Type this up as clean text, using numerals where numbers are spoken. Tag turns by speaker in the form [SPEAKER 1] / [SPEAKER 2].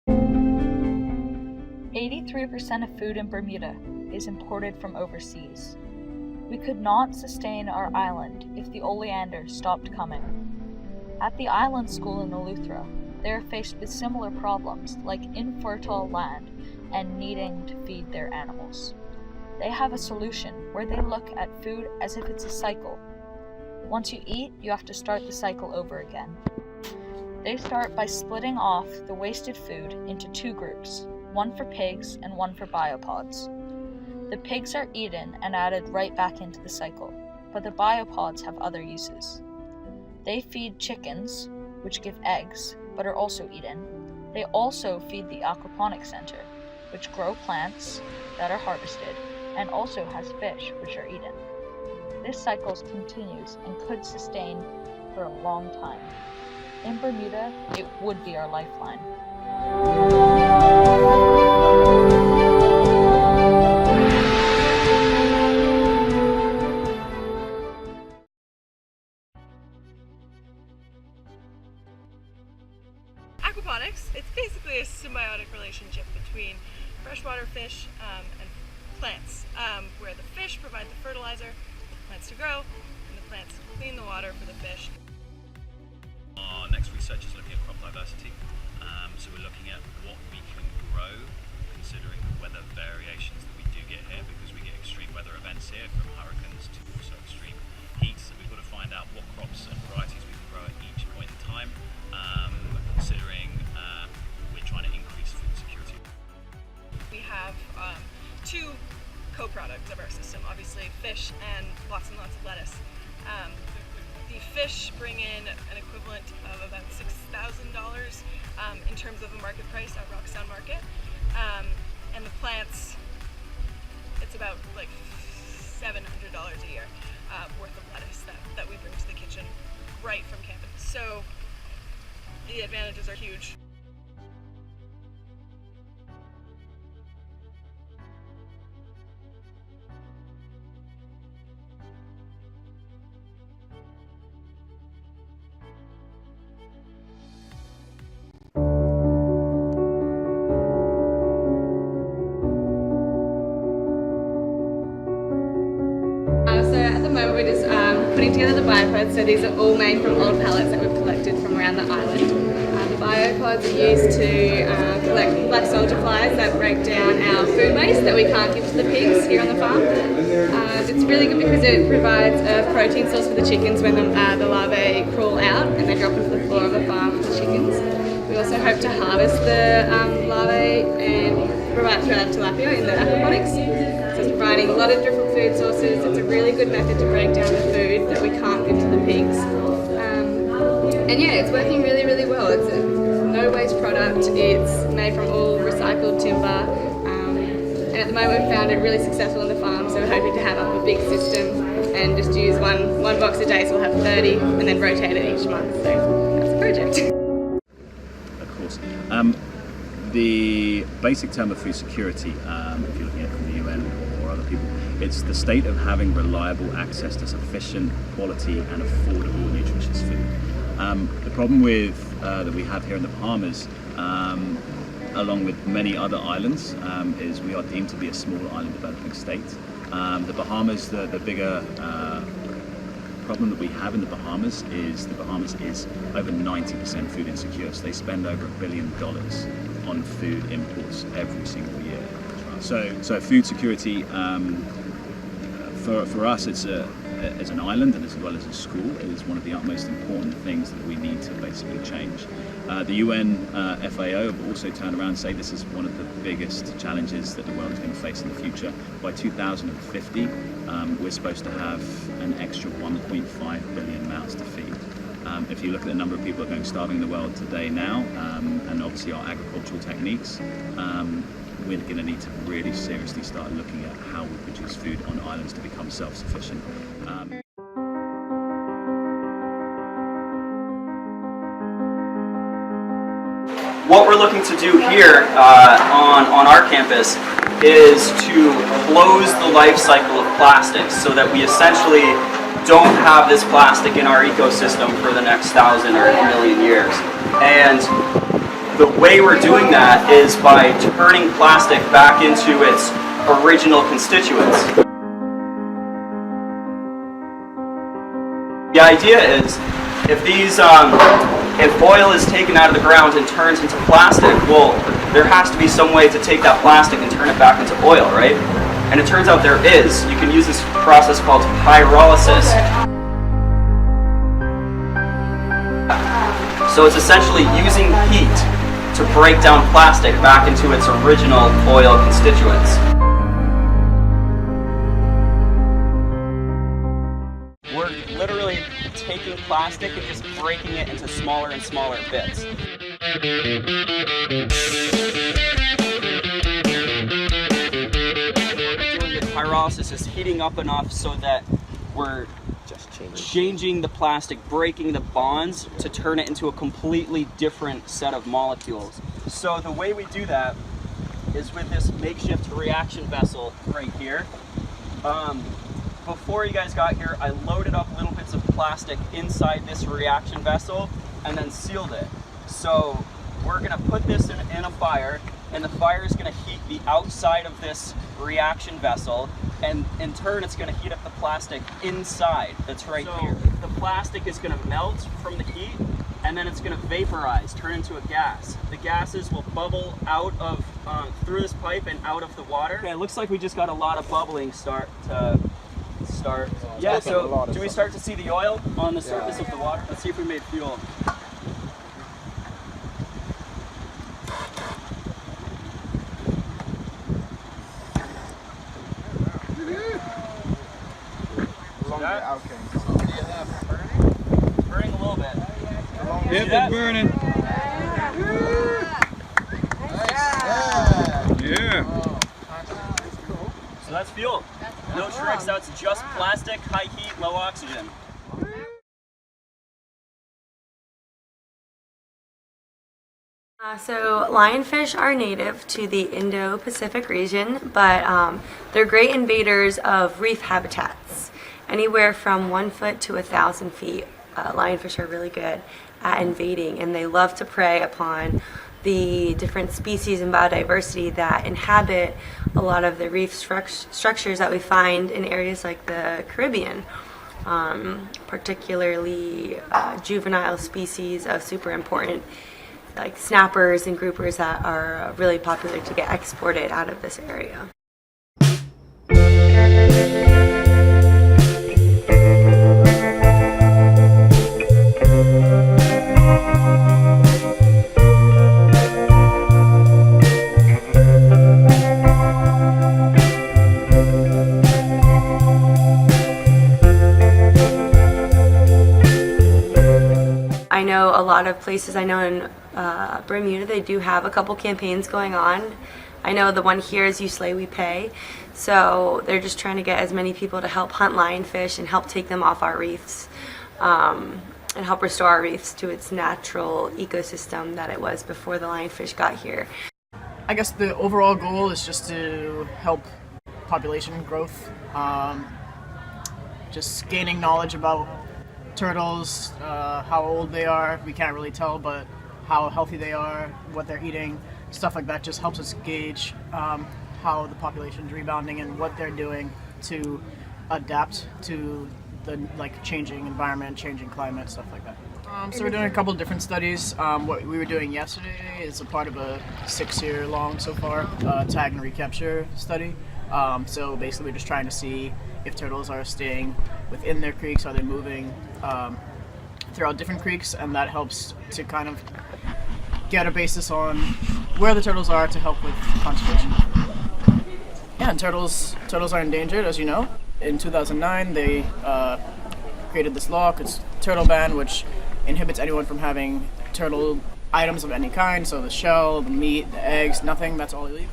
[SPEAKER 1] 83% of food in Bermuda is imported from overseas. We could not sustain our island if the oleander stopped coming. At the island school in Eleuthera, they are faced with similar problems like infertile land and needing to feed their animals. They have a solution where they look at food as if it's a cycle. Once you eat, you have to start the cycle over again. They start by splitting off the wasted food into two groups, one for pigs and one for biopods. The pigs are eaten and added right back into the cycle, but the biopods have other uses. They feed chickens, which give eggs, but are also eaten. They also feed the aquaponics center, which grow plants that are harvested, and also has fish, which are eaten. This cycle continues and could sustain for a long time. In Bermuda, it would be our lifeline.
[SPEAKER 2] Aquaponics, it's basically a symbiotic relationship between freshwater fish and plants, where the fish provide the fertilizer for the plants to grow, and the plants clean the water for the fish.
[SPEAKER 3] Our next research is looking at crop diversity, so we're looking at what we can grow considering the weather variations that we do get here, because we get extreme weather events here from hurricanes to also extreme heat, so we've got to find out what crops and varieties we can grow at each point in time, considering we're trying to increase food security.
[SPEAKER 2] We have two co-products of our system, obviously fish and lots of lettuce. The fish bring in an equivalent of about $6,000 in terms of a market price at Rockstown Market, and the plants, it's about like $700 a year worth of lettuce that we bring to the kitchen right from campus. So the advantages are huge.
[SPEAKER 4] So at the moment we're just putting together the biopods. So these are all made from old pallets that we've collected from around the island. The biopods are used to collect black soldier flies that break down our food waste that we can't give to the pigs here on the farm. It's really good because it provides a protein source for the chickens when the larvae crawl out and they drop into the floor of the farm for the chickens. We also hope to harvest the larvae and provide through tilapia in the aquaponics. So it's providing a lot of different food sources. It's a really good method to break down the food that we can't give to the pigs. And yeah, it's working really, really well. It's a no waste product. It's made from all recycled timber. And at the moment we've found it really successful on the farm, so we're hoping to have up a big system and just use one box a day, so we'll have 30 and then rotate it each month. So that's the project.
[SPEAKER 3] Of course. The basic term of food security, if you're looking at it from the UN or other people, it's the state of having reliable access to sufficient quality and affordable nutritious food. The problem with that we have here in the Bahamas, along with many other islands, is we are deemed to be a small island developing state. The Bahamas, the bigger problem that we have in the Bahamas is over 90% food insecure. So they spend over $1 billion on food imports every single year. So food security for us, it's as an island and as well as a school, it is one of the utmost important things that we need to basically change. The UN FAO have also turned around and say this is one of the biggest challenges that the world is going to face in the future. By 2050, we're supposed to have an extra 1.5 billion mouths to feed. If you look at the number of people that are going starving in the world today now, and obviously our agricultural techniques, we're going to need to really seriously start looking at how we produce food on islands to become self-sufficient.
[SPEAKER 5] What we're looking to do here on our campus is to close the life cycle of plastics so that we essentially don't have this plastic in our ecosystem for the next 1,000 or 1,000,000 years. And the way we're doing that is by turning plastic back into its original constituents. The idea is, if oil is taken out of the ground and turns into plastic, well, there has to be some way to take that plastic and turn it back into oil, right? And it turns out there is. You can use this process called pyrolysis. So it's essentially using heat to break down plastic back into its original oil constituents. We're literally taking plastic and just breaking it into smaller and smaller bits. Pyrolysis is heating up enough so that we're just changing the plastic, breaking the bonds to turn it into a completely different set of molecules. So the way we do that is with this makeshift reaction vessel right here. Before you guys got here, I loaded up little bits of plastic inside this reaction vessel and then sealed it. So we're gonna put this in a fire, and the fire is gonna heat the outside of this reaction vessel, and in turn it's gonna heat up the plastic inside that's right here. The plastic is gonna melt from the heat, and then it's gonna vaporize, turn into a gas. The gases will bubble out of, through this pipe and out of the water. Okay, it looks like we just got a lot of bubbling start. Yeah, so do we start to see the oil on the surface of the water? Let's see if we made fuel. Burning a little bit.
[SPEAKER 6] Yep, it's burning. Yeah.
[SPEAKER 5] So that's fuel. No tricks, that's just plastic, high heat, low oxygen.
[SPEAKER 7] So lionfish are native to the Indo-Pacific region, but they're great invaders of reef habitats. Anywhere from 1 foot to 1,000 feet, lionfish are really good at invading, and they love to prey upon the different species and biodiversity that inhabit a lot of the reef structures that we find in areas like the Caribbean, particularly juvenile species of super important like snappers and groupers that are really popular to get exported out of this area. I know a lot of places, I know in Bermuda they do have a couple campaigns going on. I know the one here is You Slay We Pay, so they're just trying to get as many people to help hunt lionfish and help take them off our reefs and help restore our reefs to its natural ecosystem that it was before the lionfish got here.
[SPEAKER 8] I guess the overall goal is just to help population growth, just gaining knowledge about turtles, how old they are, we can't really tell, but how healthy they are, what they're eating, stuff like that just helps us gauge how the population's rebounding and what they're doing to adapt to the changing environment, changing climate, stuff like that. So we're doing a couple of different studies. What we were doing yesterday is a part of a 6-year long so far tag and recapture study. So basically we're just trying to see if turtles are staying within their creeks, are they moving throughout different creeks, and that helps to kind of get a basis on where the turtles are to help with conservation. Yeah, and turtles are endangered, as you know. In 2009, they created this law, it's Turtle Ban, which inhibits anyone from having turtle items of any kind, so the shell, the meat, the eggs, nothing, that's all illegal.